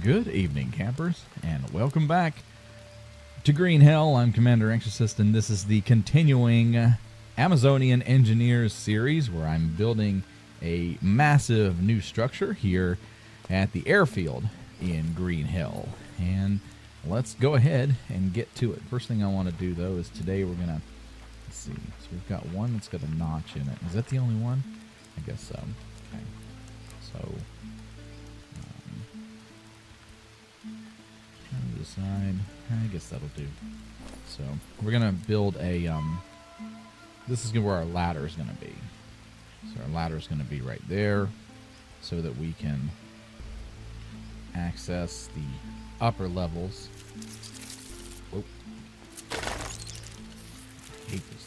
Good evening, campers, and welcome back to Green Hell. I'm Commander Anxiousist, and this is the continuing Amazonian Engineers series where I'm building a massive new structure here at the airfield in Green Hell. And let's go ahead and get to it. First thing I want to do, though, is today we're going to, let's see, so we've got one that's got a notch in it. Is that the only one? I guess so. Okay. So, decide. I guess that'll do. So we're gonna build a. This is where our ladder is gonna be. So our ladder is gonna be right there, so that we can access the upper levels. Whoa! I hate this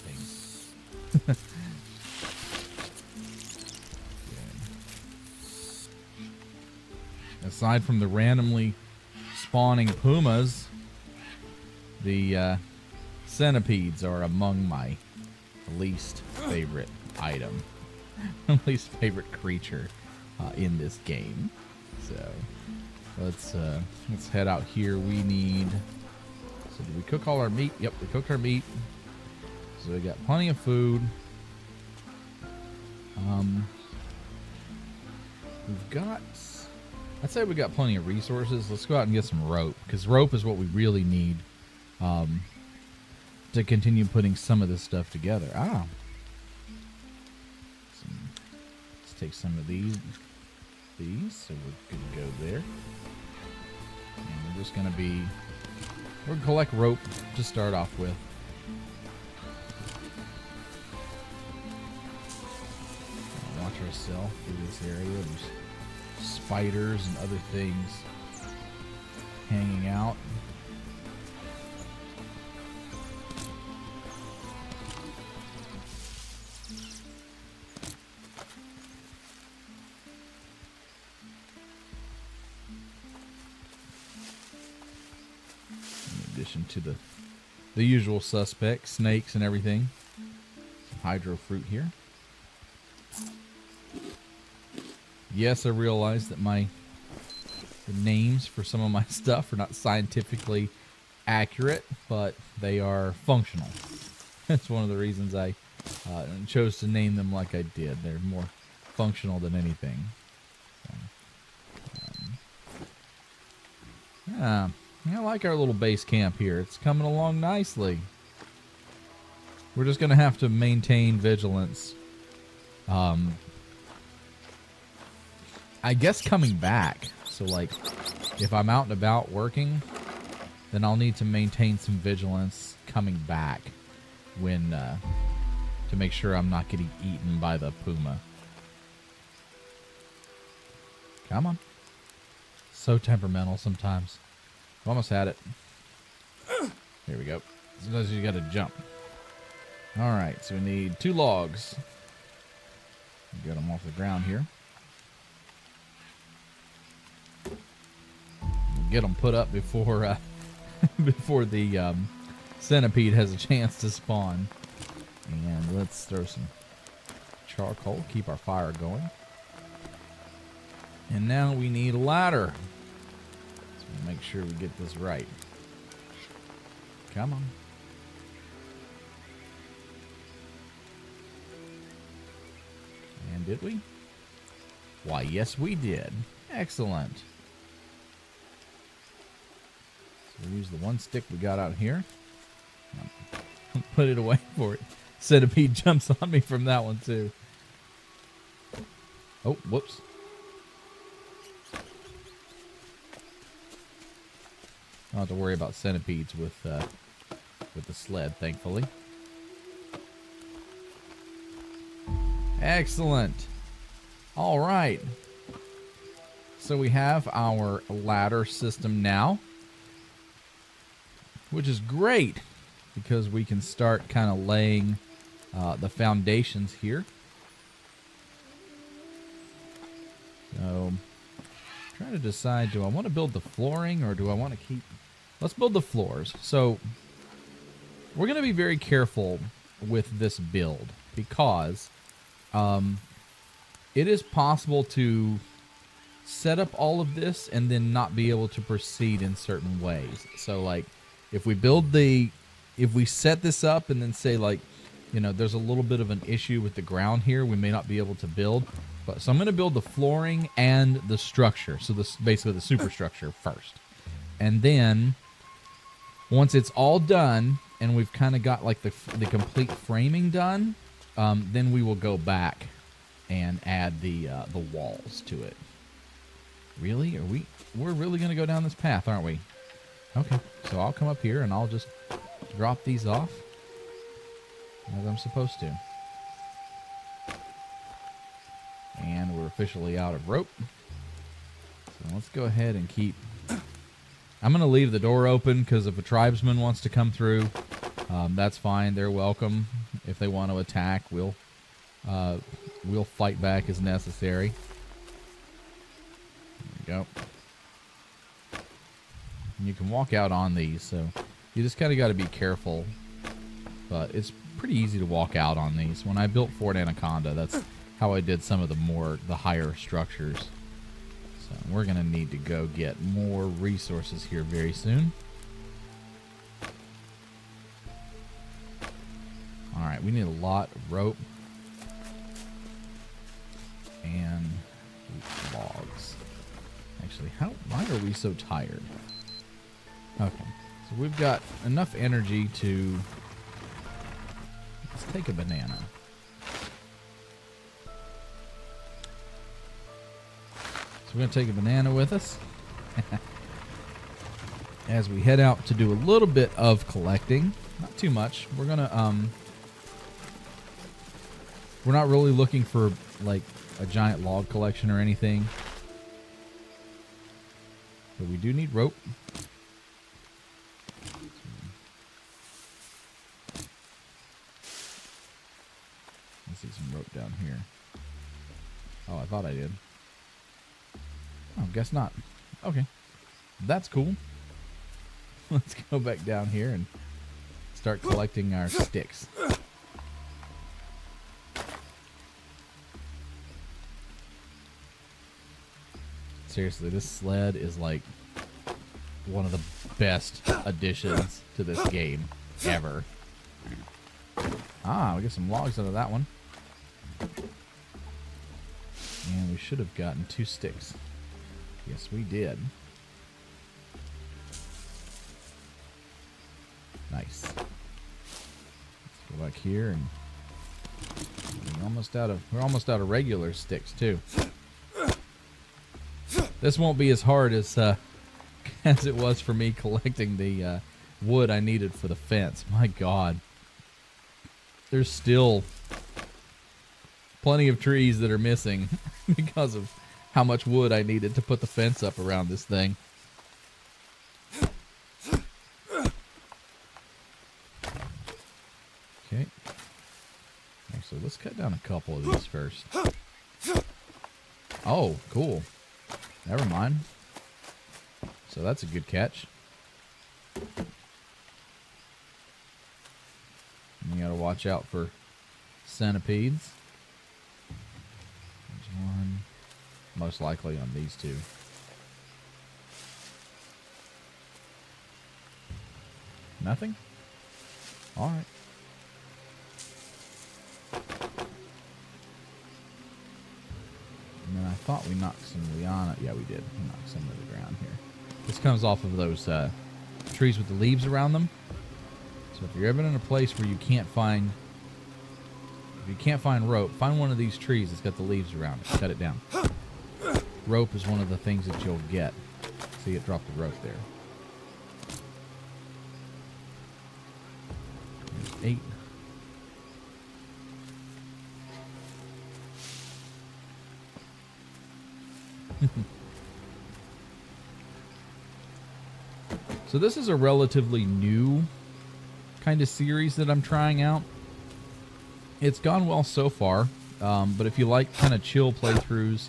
thing. Aside from the randomly spawning pumas, the centipedes are among my least favorite item, least favorite creature in this game. So let's head out here. We need. So did we cook all our meat? Yep, we cooked our meat. So we got plenty of food. We've got. I'd say we got plenty of resources. Let's go out and get some rope, because rope is what we really need to continue putting some of this stuff together. Let's take some of these, so we're good to go there. And we're just going to we're going to collect rope to start off with. Watch ourselves through this area. There's spiders and other things hanging out. In addition to the usual suspects, snakes and everything. Some hydro fruit here. Yes, I realize that the names for some of my stuff are not scientifically accurate, but they are functional. That's one of the reasons I chose to name them like I did. They're more functional than anything. I like our little base camp here. It's coming along nicely. We're just going to have to maintain vigilance. I guess coming back. So, like, if I'm out and about working, then I'll need to maintain some vigilance coming back when to make sure I'm not getting eaten by the puma. Come on. So temperamental sometimes. Almost had it. Here we go. Sometimes you gotta jump. Alright, so we need 2 logs. Get them off the ground here. Get them put up before before the centipede has a chance to spawn. And let's throw some charcoal, keep our fire going. And now we need a ladder. So we'll make sure we get this right. Come on. And did we? Why, yes we did. Excellent. We'll use the one stick we got out here. Put it away for it. Centipede jumps on me from that one, too. Oh, whoops. I don't have to worry about centipedes with the sled, thankfully. Excellent. All right. So we have our ladder system now, which is great because we can start kind of laying the foundations here. So, I'm trying to decide, do I want to build the flooring or do I want to keep... Let's build the floors. So, we're going to be very careful with this build because it is possible to set up all of this and then not be able to proceed in certain ways. So like if we set this up and then say like, you know, there's a little bit of an issue with the ground here, we may not be able to build. But so I'm going to build the flooring and the structure. So this basically the superstructure first. And then once it's all done and we've kind of got like the complete framing done, then we will go back and add the walls to it. Really? We're really going to go down this path, aren't we? Okay. So I'll come up here and I'll just drop these off as I'm supposed to. And we're officially out of rope. So let's go ahead and keep... I'm going to leave the door open because if a tribesman wants to come through, that's fine. They're welcome. If they want to attack, we'll fight back as necessary. There we go. And you can walk out on these, so you just kind of got to be careful. But it's pretty easy to walk out on these. When I built Fort Anaconda, that's how I did some of the higher structures. So we're going to need to go get more resources here very soon. Alright, we need a lot of rope. And logs. Actually, why are we so tired? Okay, so we've got enough energy to... Let's take a banana. We're going to take a banana with us as we head out to do a little bit of collecting. Not too much. We're going to, we're not really looking for like a giant log collection or anything. But we do need rope. I see some rope down here. Oh, I thought I did. Oh, guess not. Okay. That's cool. Let's go back down here and start collecting our sticks. Seriously, this sled is like one of the best additions to this game ever. Ah, we get some logs out of that one. And we should have gotten 2 sticks. Yes, we did. Nice. Let's go back here and we're almost out of regular sticks too. This won't be as hard as it was for me collecting the wood I needed for the fence. My God, there's still plenty of trees that are missing because of how much wood I needed to put the fence up around this thing. Okay. Actually, let's cut down a couple of these first. Oh, cool. Never mind. So that's a good catch. And you gotta watch out for centipedes. There's one. Most likely on these 2. Nothing? Alright. And then I thought we knocked some liana. Yeah, we did. We knocked some to the ground here. This comes off of those trees with the leaves around them. So if you're ever in a place where you can't find... If you can't find rope, find one of these trees that's got the leaves around it. Cut it down. Rope is one of the things that you'll get. See it drop the rope there. There's 8. So this is a relatively new kind of series that I'm trying out. It's gone well so far, but if you like kind of chill playthroughs,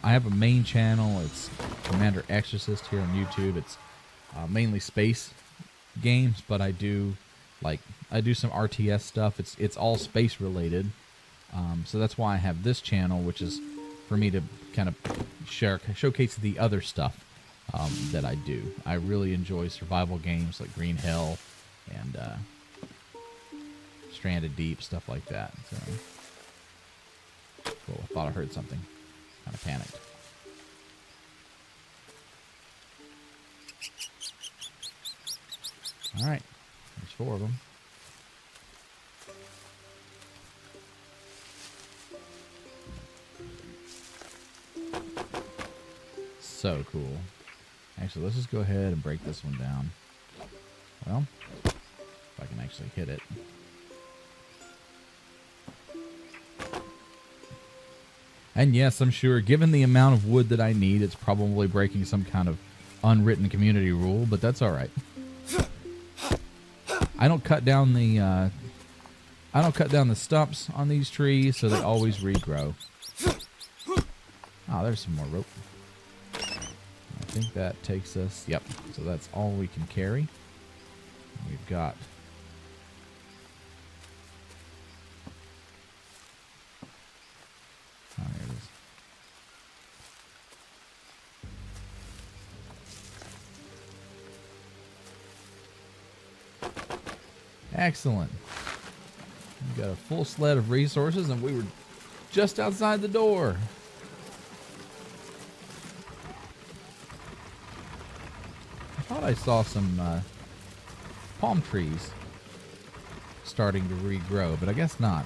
I have a main channel. It's Commander Exorcist here on YouTube. It's mainly space games, but I do some RTS stuff. It's all space related, so that's why I have this channel, which is for me to kind of showcase the other stuff that I do. I really enjoy survival games like Green Hell and Stranded Deep, stuff like that. So, cool. I thought I heard something. Kind of panicked. All right, there's 4 of them. So cool. Actually, let's just go ahead and break this one down. Well, if I can actually hit it. And yes, I'm sure, given the amount of wood that I need, it's probably breaking some kind of unwritten community rule, but that's all right. I don't cut down the stumps on these trees, so they always regrow. Oh, there's some more rope. I think that takes us. Yep. So that's all we can carry. We've got. Oh, there it is. Excellent. We've got a full sled of resources, and we were just outside the door. I thought I saw some palm trees starting to regrow, but I guess not.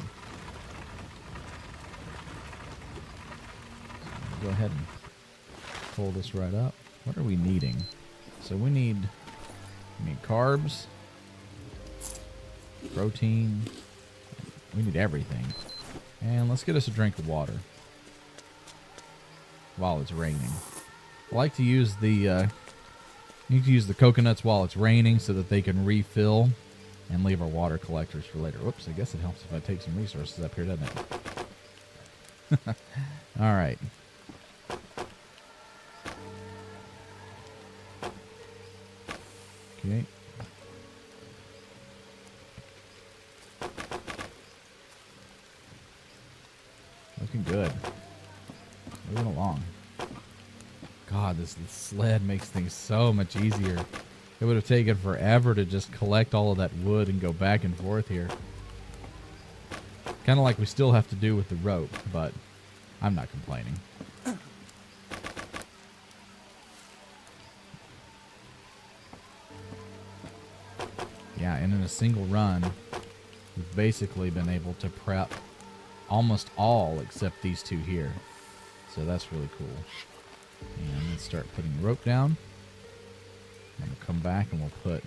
So go ahead and pull this right up. What are we needing? So we need carbs, protein. We need everything. And let's get us a drink of water while it's raining. I like to use the coconuts while it's raining so that they can refill and leave our water collectors for later. Whoops, I guess it helps if I take some resources up here, doesn't it? All right. Okay. Looking good. Moving along. God, this sled makes things so much easier. It would have taken forever to just collect all of that wood and go back and forth here. Kind of like we still have to do with the rope, but I'm not complaining. Yeah, and in a single run, we've basically been able to prep almost all except these 2 here. So that's really cool. And let's start putting the rope down. And we'll come back and we'll put...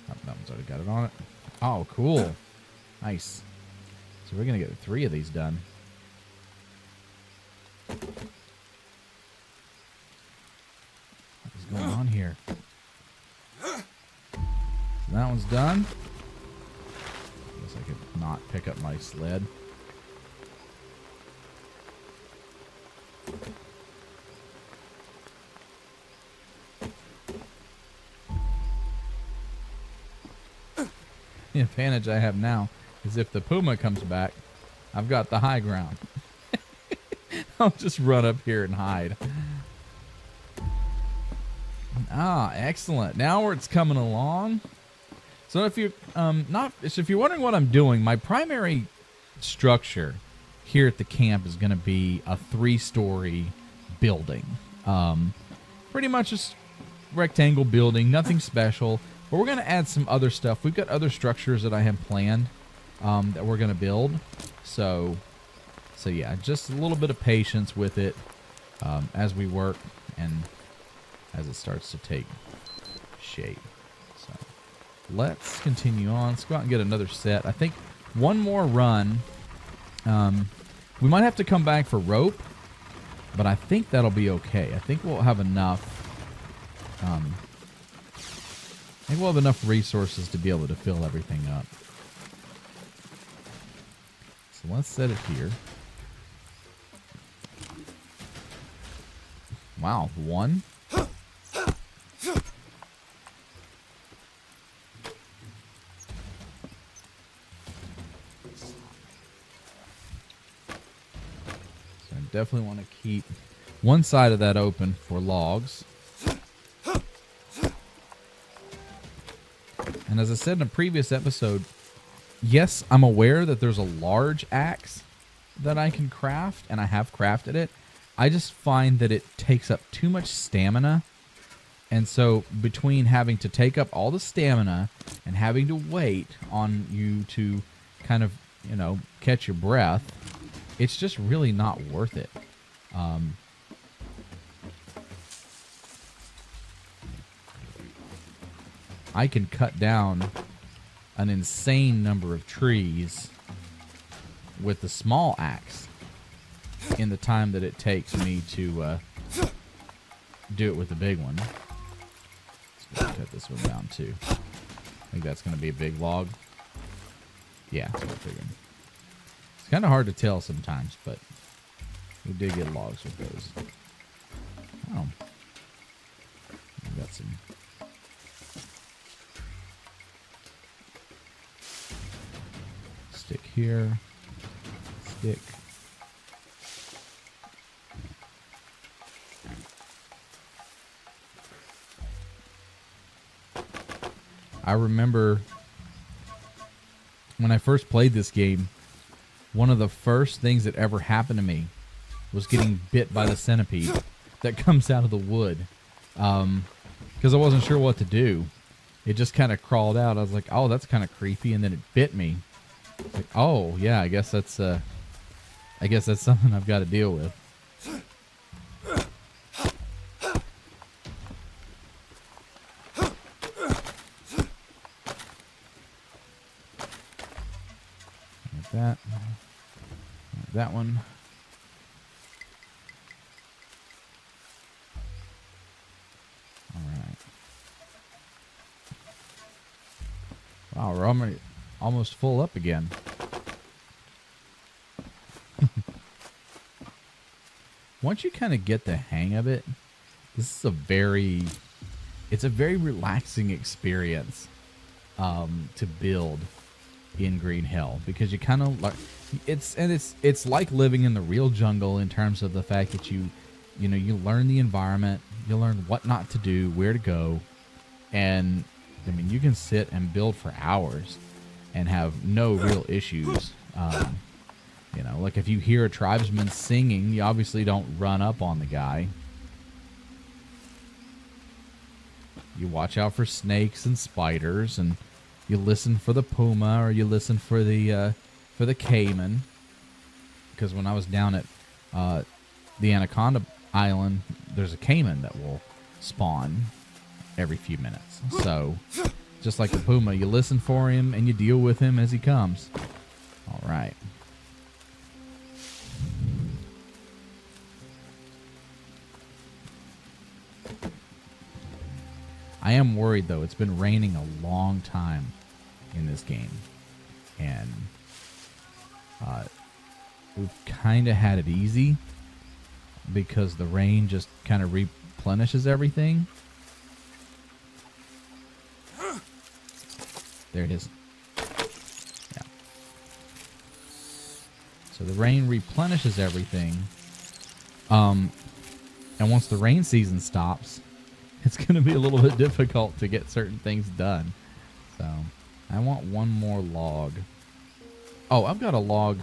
Oh, that one's already got it on it. Oh, cool. Nice. So we're going to get 3 of these done. What is going on here? So that one's done. Guess I could not pick up my sled. The advantage I have now is if the puma comes back, I've got the high ground. I'll just run up here and hide. Ah, excellent. Now where it's coming along. So if you're if you're wondering what I'm doing, my primary structure here at the camp is going to be a 3-story building. Pretty much just rectangle building, nothing special. But we're going to add some other stuff. We've got other structures that I have planned that we're going to build. So yeah, just a little bit of patience with it as we work and as it starts to take shape. So let's continue on. Let's go out and get another set. I think one more run. We might have to come back for rope, but I think that'll be okay. I think we'll have enough. I think we'll have enough resources to be able to fill everything up. So let's set it here. Wow, 1. definitely want to keep one side of that open for logs. And as I said in a previous episode, yes, I'm aware that there's a large axe that I can craft, and I have crafted it. I just find that it takes up too much stamina. And so between having to take up all the stamina and having to wait on you to kind of, you know, catch your breath, it's just really not worth it. I can cut down an insane number of trees with the small axe in the time that it takes me to do it with the big one. Let's cut this one down too. I think that's going to be a big log. Yeah, that's what I figured. It's kind of hard to tell sometimes, but we did get logs with those. Oh. We got some. Stick here. Stick. I remember when I first played this game, one of the first things that ever happened to me was getting bit by the centipede that comes out of the wood. Because I wasn't sure what to do. It just kind of crawled out. I was like, oh, that's kind of creepy. And then it bit me. It's like, oh, yeah, I guess that's something I've got to deal with. Like that one. All right. Wow, we're almost full up again. Once you kind of get the hang of it, this is a very relaxing experience to build in Green Hell, because you kind of like it's like living in the real jungle in terms of the fact that you learn the environment, you learn what not to do, where to go, and I mean you can sit and build for hours and have no real issues. Like if you hear a tribesman singing, you obviously don't run up on the guy. You watch out for snakes and spiders, and you listen for the puma, or you listen for the caiman. Because when I was down at the Anaconda Island, there's a caiman that will spawn every few minutes. So, just like the puma, you listen for him and you deal with him as he comes. All right. I am worried, though. It's been raining a long time in this game. And we've kind of had it easy because the rain just kind of replenishes everything. There it is. Yeah. So the rain replenishes everything. And once the rain season stops, it's going to be a little bit difficult to get certain things done. So, I want one more log. Oh, I've got a log.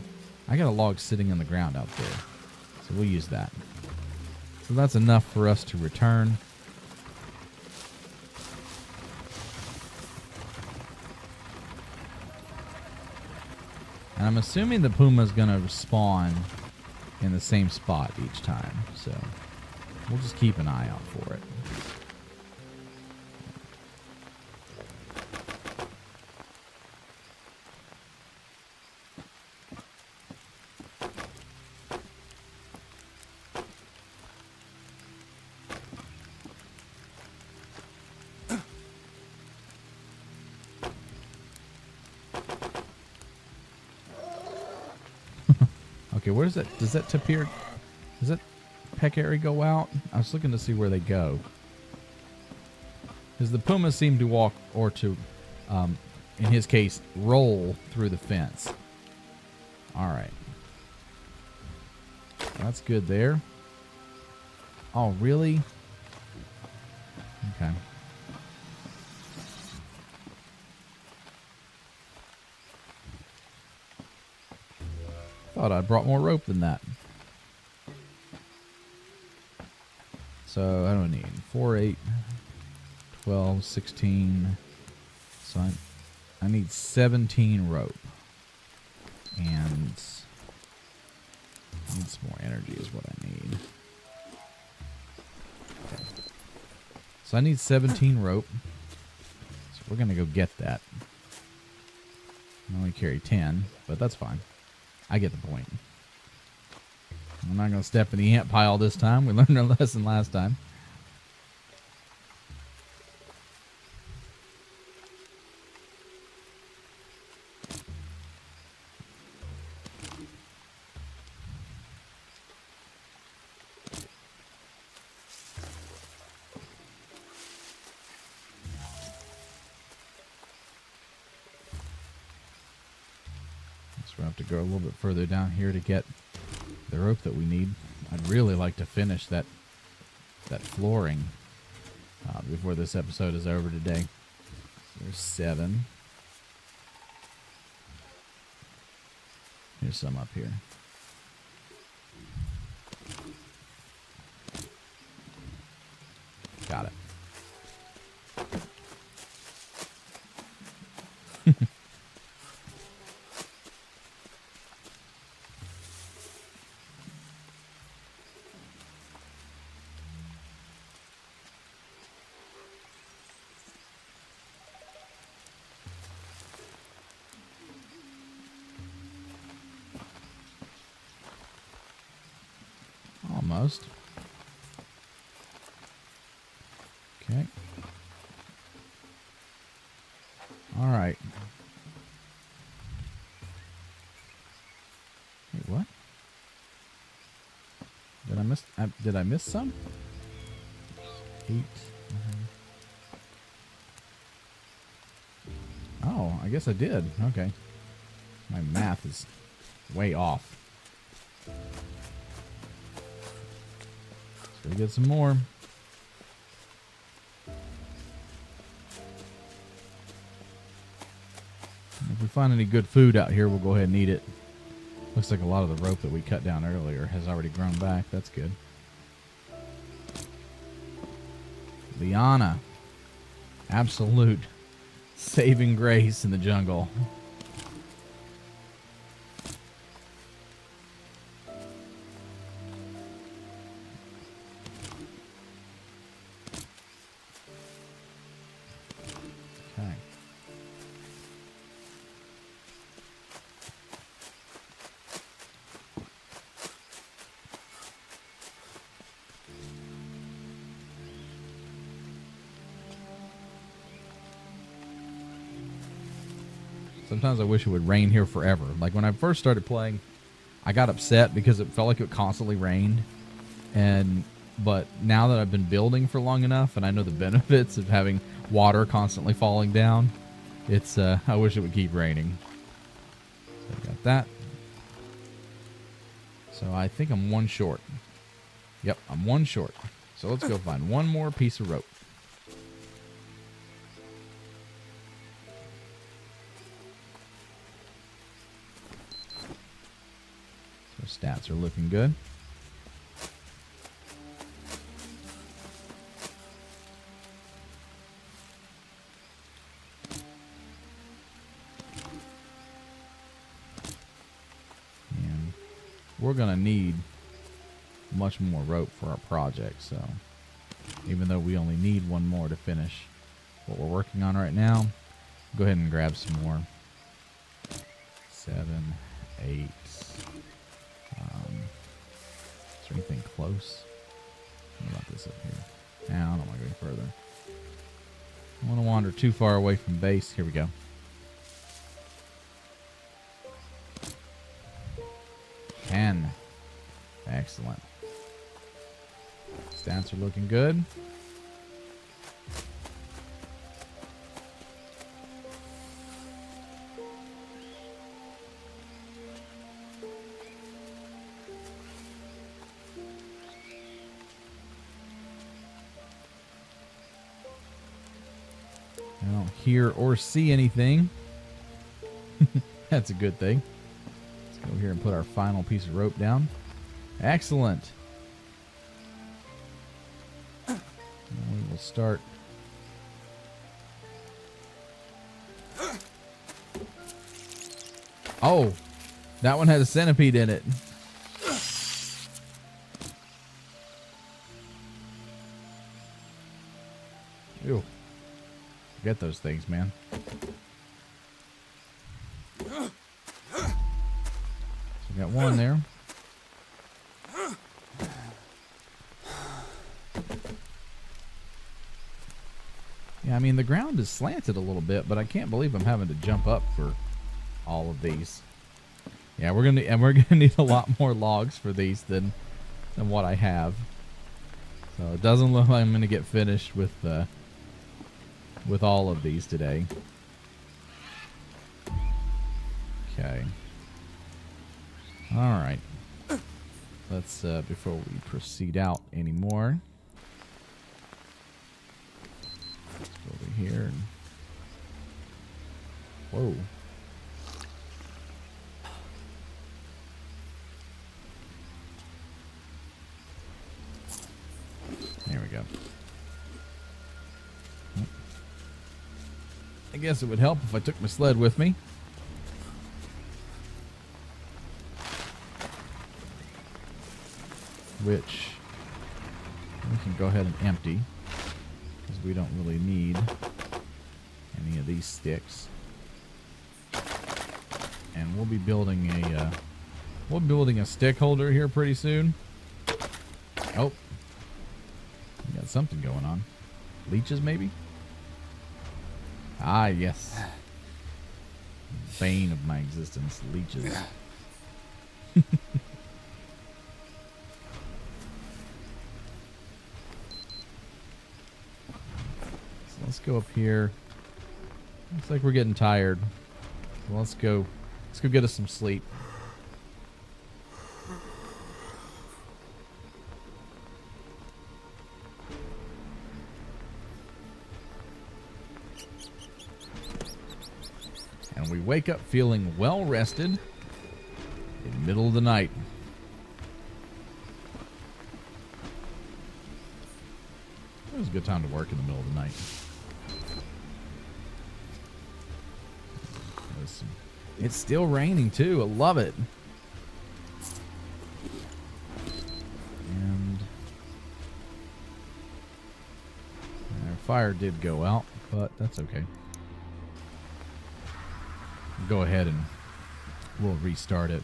I got a log sitting in the ground out there. So we'll use that. So that's enough for us to return. And I'm assuming the puma's going to spawn in the same spot each time. So, we'll just keep an eye out for it. Okay, where is that? Does that tapir? Does that peccary go out? I was looking to see where they go. Because the puma seemed to walk, or to, in his case, roll through the fence. All right. That's good there. Oh, really? Okay. Thought I brought more rope than that. So, I don't need 4, 8, 12, 16. So, I need 17 rope. And need some more energy is what I need. Okay. So I need 17 rope. So we're going to go get that. I only carry 10, but that's fine. I get the point. I'm not going to step in the ant pile this time. We learned our lesson last time. We'll have to go a little bit further down here to get the rope that we need. I'd really like to finish that flooring before this episode is over today. There's 7. Here's some up here. Got it. Almost. Okay. All right. Wait, what? Did I miss some? 8. Oh, I guess I did. Okay. My math is way off. Let's go get some more. If we find any good food out here, we'll go ahead and eat it. Looks like a lot of the rope that we cut down earlier has already grown back. That's good. Liana. Absolute saving grace in the jungle. Okay. Sometimes I wish it would rain here forever. Like when I first started playing, I got upset because it felt like it constantly rained. But now that I've been building for long enough and I know the benefits of having water constantly falling down, it's I wish it would keep raining. So I got that. So I think I'm 1 short. Yep, I'm 1 short. So let's go find one more piece of rope. So stats are looking good. And we're going to need much more rope for our project, so even though we only need 1 more to finish what we're working on right now, go ahead and grab some more. 7, 8. Is there anything close? What about this up here? Nah, I don't want to go any further. I don't want to wander too far away from base. Here we go. 10. Excellent. Stats are looking good. I don't hear or see anything. That's a good thing. Let's go here and put our final piece of rope down. Excellent. Now we will start. Oh, that one had a centipede in it. Ew. Forget those things, man. So we got one there. Yeah, I mean, the ground is slanted a little bit, but I can't believe I'm having to jump up for all of these. Yeah, we're gonna need a lot more logs for these than what I have. So it doesn't look like I'm gonna get finished with all of these today. Okay. All right. Let's before we proceed out anymore. Let's go over here. Whoa. There we go. I guess it would help if I took my sled with me. Which we can go ahead and empty, because we don't really need any of these sticks. And we'll be building a stick holder here pretty soon. Oh, we got something going on. Leeches, maybe? Ah, yes. Bane of my existence, leeches. So let's go up here. Looks like we're getting tired. So let's go get us some sleep. And we wake up feeling well rested in the middle of the night. It was a good time to work in the middle of the night. It's still raining too. I love it. And our fire did go out, but that's okay. Go ahead and we'll restart it.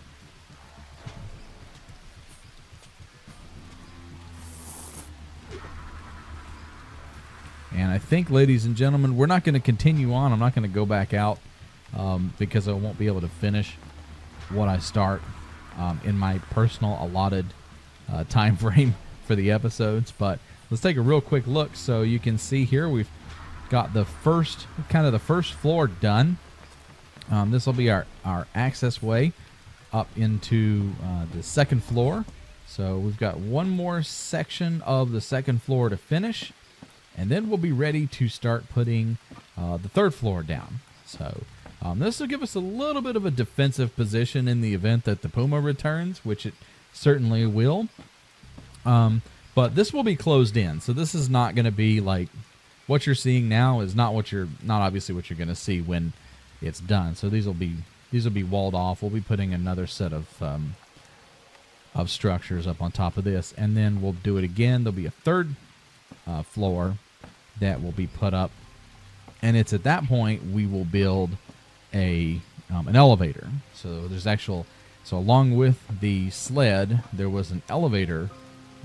And I think, ladies and gentlemen, we're not going to continue on. I'm not going to go back out because I won't be able to finish what I start in my personal allotted time frame for the episodes. But let's take a real quick look. So you can see here we've got the first floor done. This will be our access way up into the second floor. So we've got one more section of the second floor to finish, and then we'll be ready to start putting the third floor down. So this will give us a little bit of a defensive position in the event that the puma returns, which it certainly will. But this will be closed in, so this is not going to be like what you're seeing now is not obviously what you're going to see when it's done. So these will be walled off. We'll be putting another set of structures up on top of this, and then we'll do it again. There'll be a third floor that will be put up, and it's at that point we will build an elevator. So along with the sled, there was an elevator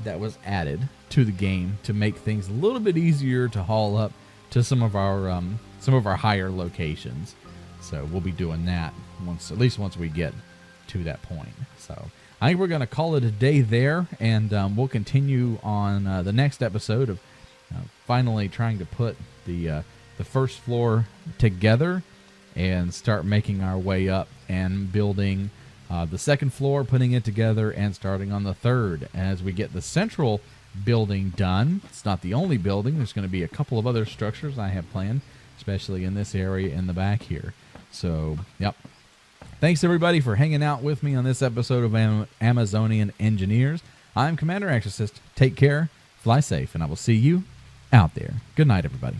that was added to the game to make things a little bit easier to haul up to some of our higher locations. So we'll be doing that at least once we get to that point. So I think we're going to call it a day there, and we'll continue on the next episode of finally trying to put the first floor together and start making our way up and building the second floor, putting it together, and starting on the third. As we get the central building done, it's not the only building. There's going to be a couple of other structures I have planned especially in this area in the back here. So, yep. Thanks, everybody, for hanging out with me on this episode of Amazonian Engineers. I'm Commander Exorcist. Take care, fly safe, and I will see you out there. Good night, everybody.